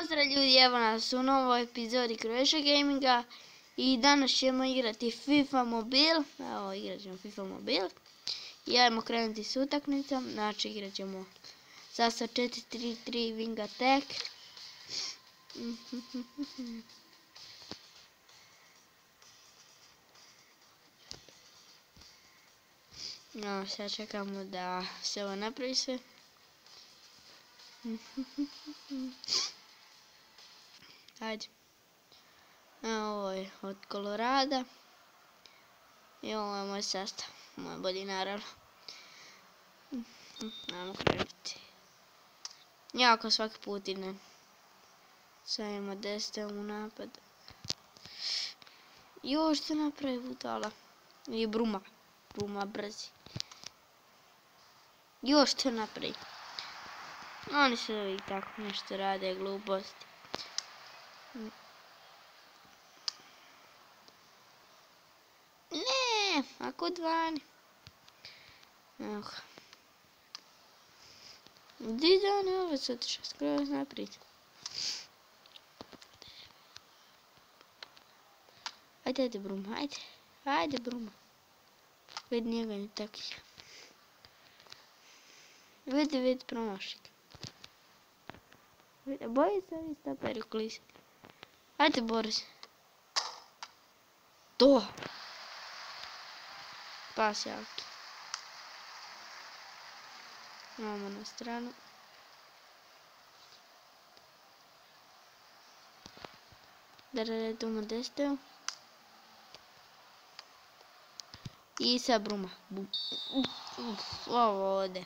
Pozdrav ljudi, evo nas u novoj epizodi Croatia Gaminga i danas ćemo igrati FIFA Mobil. Evo, igrat ćemo FIFA Mobil i ajmo krenuti s utakmicom. Znači, igrat ćemo sastav 4-3-3 Wing Attack. No, sad čekamo da se ovo napravi sve. Ajde. Ovo je od Kolorada. I ovo je moj sastav. Moj bolji naravno. Ajmo krenuti. Jako svaki put idem. Sad ima 10 u napad. Još što napravi budala. I Bruma. Bruma brzi. Još što napravi. Oni se uvijek tako nešto rade, gluposti. Ne, ako dvani. Evo ga. Gdje da oni ovo se otišao skroz naprijed? Ajde Bruma, ajde. Ajde Bruma. Vidi njega ni taki. Vidi promašit. Boji se ovi stoperi klisati. Ajde Boris. To. Pas jaki. Imamo na stranu. Da redimo 10. I sad Bruma. Ovo ode.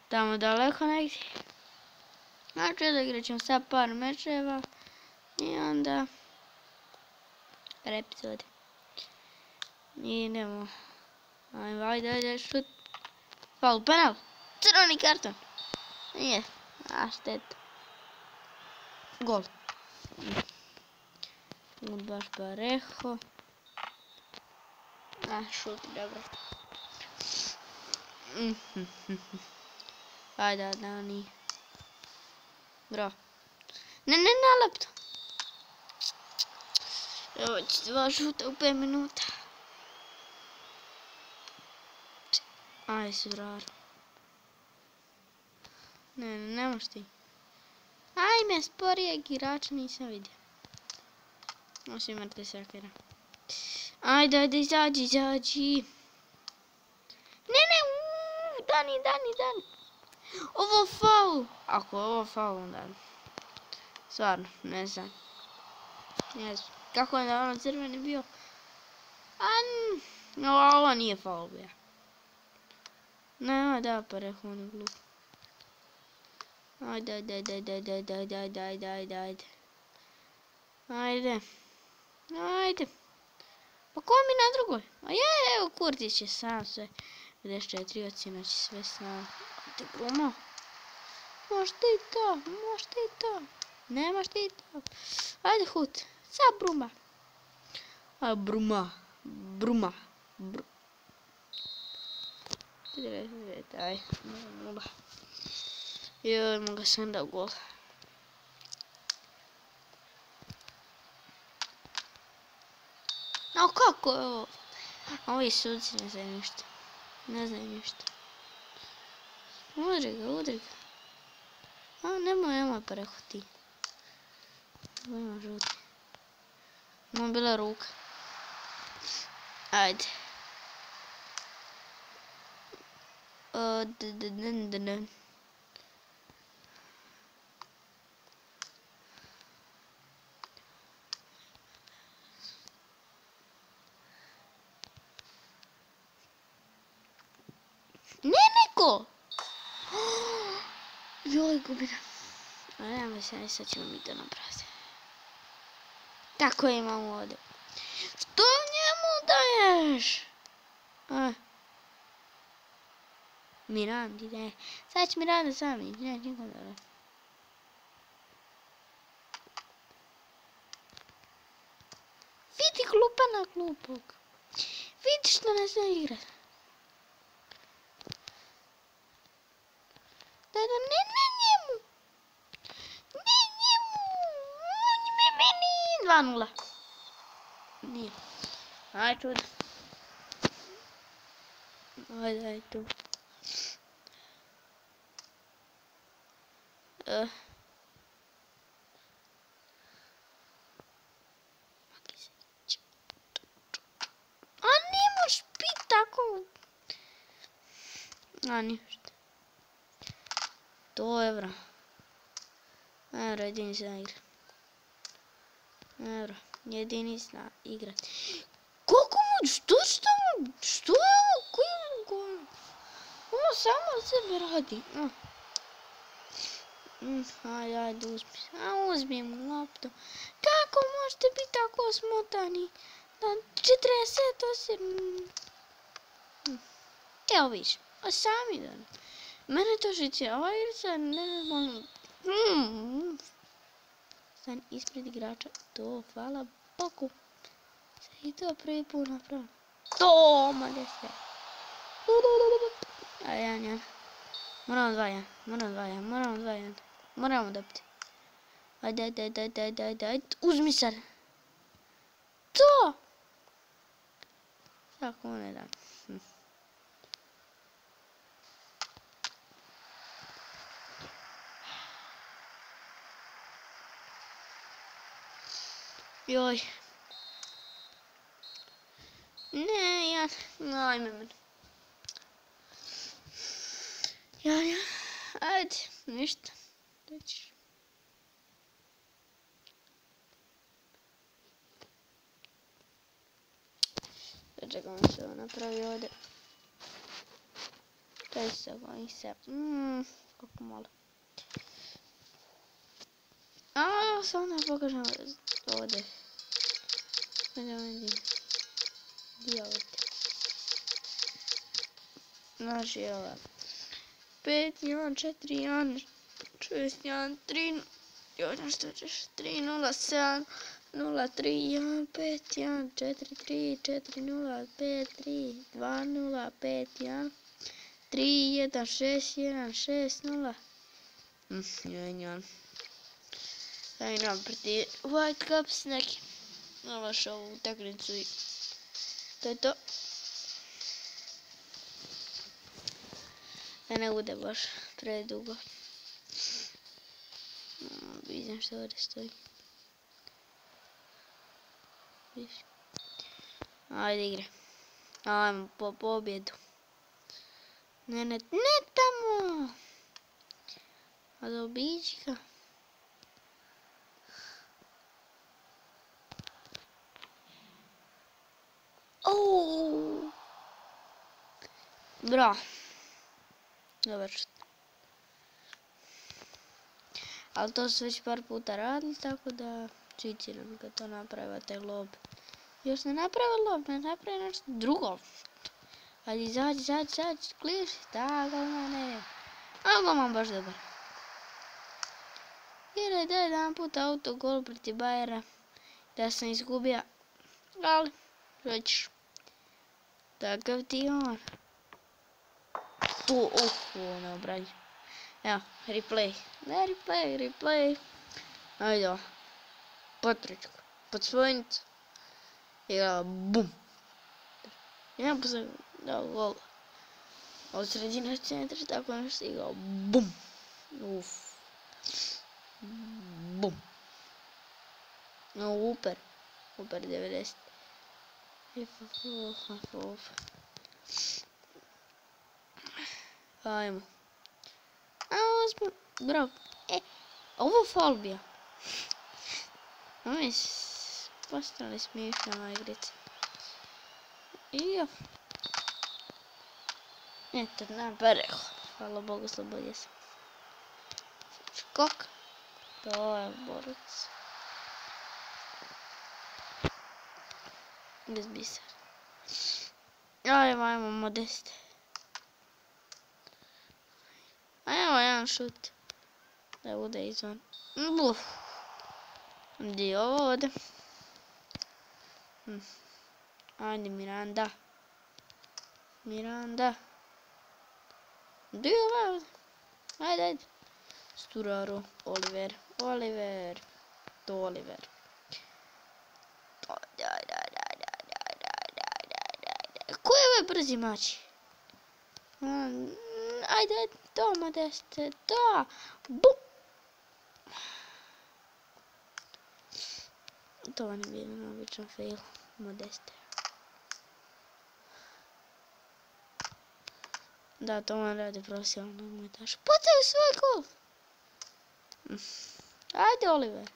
Tamo daleko negdje. Znači da igrat ćemo sad par mečeva. I onda epizode. I idemo. Ajde, šut. Faul, penal. Crveni karton. Nije. A šteta. Gol. Baš pareho. A šut, dobro. Ajde, Dani. Bro. Ne, nalep to. Evo će 2 šuta u 5 minuta. Aj, surar. Ne moš ti. Ajme, sporijeg igrača nisam vidio. Osim mrte sakera. Ajde, izađi. Ne, Dani. Ovo faul. Ako je ovo faul, onda... Stvarno, ne znam. Kako je da ono crveni bio? Ovo nije faul bio. Ne, da, pa rekao on je glup. Ajde. Ajde. Pa ko mi na drugoj? A evo Kurtić je sam sve. 54 ocjena će sve sam. Ajde Bruma. Možeš ti to. Nemaš ti to. Ajde hut. Sad Bruma. A Bruma. Aj. 0. Joj, moga sam dao gol. No kako je ovo? Ovi sudci ne znaju ništa. Udri ga. A nemoj preko ti. Ima žuti. Ima bila ruka. Ajde. Neko! Joj, gubina. A nema se, sad ćemo mi to napraviti. Tako imamo ovdje. Što njemu daješ? Mirandi, ne. Sad će Miranda sami. Ne, nikom da ne. Vidi glupana glupog. Vidi što ne zna igrat. Da, ne njemu. Ne 2-0. Nije. Aj čudo. Ajde tu. A ne možeš biti tako. A ništa. 100 evra. Euro jedinica igra. Euro jedinica igra. Koliko mu? Što je ovo? Koji je ovo? Ono samo od sebe radi. Ajde uzmi. Uzmi mu loptu. Kako možete biti tako smotani? 48. Evo viš. A sami da. Mene to žice. Ova igrica nenormalno. Stan ispred igrača. To, hvala Bogu. Sad i to prvi put napravim. To, manje sve. A ja. Moramo 2-1. Moramo dobiti. Ajde. Uzmi sad. To! Tako ne da. Joj. Ne, ja. Ajme mene. Ja. Ajde, ništa. Doćiš. Čekam se ovo napravi ovdje. Kaj se gojim se. Kako malo. A, sad ne pokažem ovdje. Gdje je ovdje? Znači ova. 5, 1, 4, 1, 6, 1, 3, 3, 0, 7, 0, 3, 1, 5, 1, 4, 3, 4, 0, 5, 3, 2, 0, 5, 1, 3, 1, 6, 1, 6, 0. Joj. Sad igram protiv White Cups neki. Baš ovu utakmicu i to je to. Da ne bude baš predugo. Vidim što ovdje stoji. Ajde igre. Ajmo po pobjedu. Ne tamo. A da obiđi ga. Bra. Dobar šut. Ali to su već par puta radili, tako da čici nam kad to naprava taj lob. Još ne naprava lob, ne naprava nešto drugo. Ajde, izađi, kliš. Tako, ne. A golman baš dobar. Jer da jedan put autogol protiv Bayera. Da sam izgubio. Ali, što ćeš. Takav ti on. Tu, ne obrađu. Evo, replay. Ne, replay. Ajde, potrečku. Pod svojnicu. I ga, bum. Jedan posle dao gol. Od sredine centra, tako nešto i ga, bum. Bum. No, Uper 90. Ajmo. A ovo smo, bro. Ovo faul bio. Ovo je postali smiješna ova igrica. I eto, napareho. Hvala Bogu, slobodio sam. Skok. To je borac. Bez bisera. Ajmo, Modeste. Evo jedan šut. Da bude izvan. Buf. Gdje je ovo ovdje? Ajde, Miranda. Gdje je ovo ovdje? Ajde. Sturaro. Oliver. To Oliver. ko je ovaj brzi mač? Ajde, to, Modeste, to. Bum! To vam je bilo obično fail, Modeste. Da, to vam radi profesionalno nogometaš. Pucaju svoj gol! Ajde, Oliver.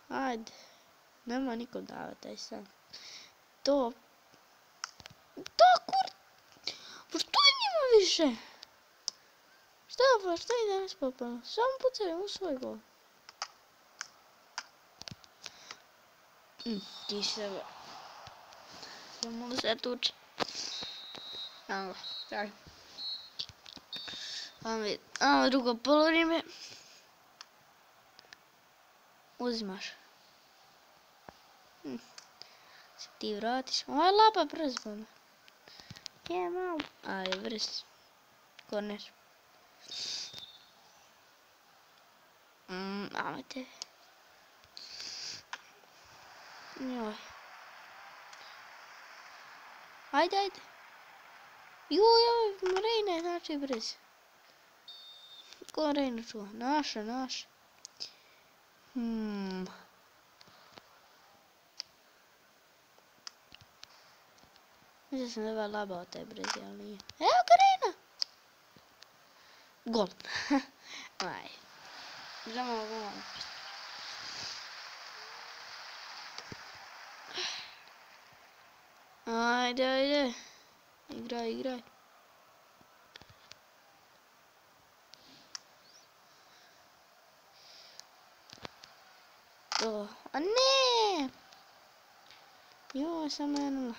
Ajde. Nema nikom davati taj sam. To kur... Pa što je njima više? Šta je danas popalo? Samo pucaju u svoj gol. Ti sebe. Samo da se tuče. Evo, taj. Ovo drugo polovrime. Uzimaš. Se ti vratiš. Ovo je lapa brzo. Je malo. Ajde, brz. Korner. Ajde. Joj. Ajde. Joj, Reina je znači brz. Ko Reina čuva? Naša. Mislim sam da je labao taj brzi, ali nije. Evo ga Reina! Gol. Aj. Žemo gol. Ajde. Igraj. To. A ne! Joj, samo 1-0.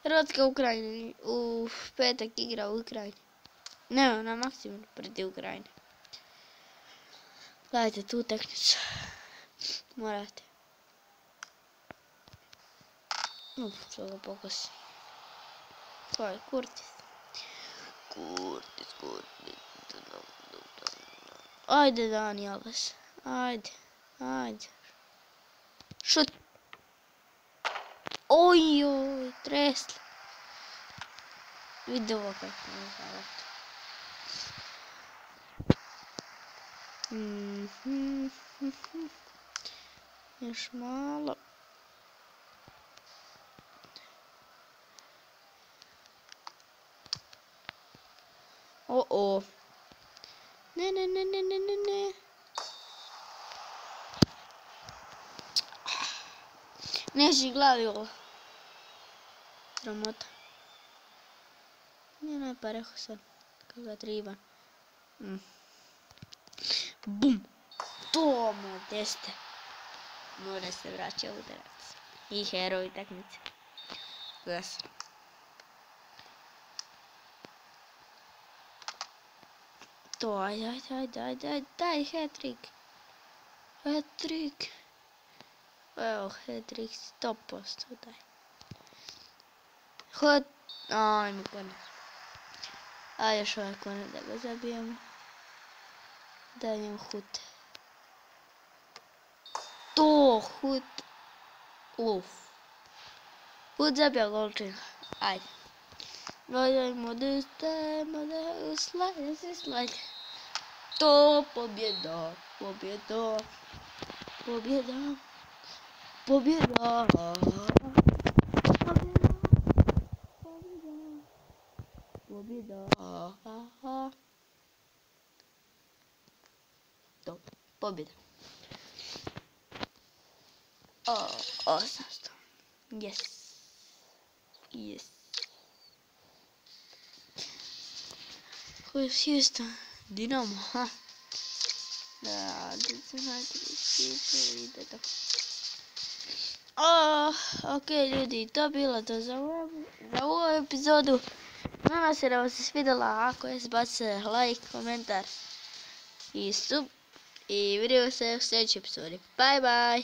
Hrvatska Ukrajina u petak igra u Ukrajini. Ne, na maksimum protiv Ukrajine. Gledajte tu utakmicu. Morate. Što ga pokosi. Ko je? Kurtis. Ajde Dani Alves. Ajde. Šut. Ojoj, tresli. Vidi ovo kako je zavati. Još malo. O. Ne. Neći glavi ovo. Sramota. Ne, pa rekao sam. Kako ga triba. Bum. To Modeste. Mora se vraća udarac. I heroj utakmice. Gas. To, ajde, daj hat-trick. Evo, hat-trick 100% daj. Ajmo konac. Ajde još ovaj konac da ga zabijemo. Daj njemu hut. To, hut. Hut zabija golčina. Ajde. Ajde, Modeste, slajde. To, pobjeda. To, pobjeda. 800. Yes. Houston, Dinamo, ha? Da, ide to. Ok ljudi, to bilo to za ovu epizodu. Nadam se da vam se svidjela, ako je zbacite like, komentar i sub. I vidimo se u sljedećoj epizodi. Bye bye!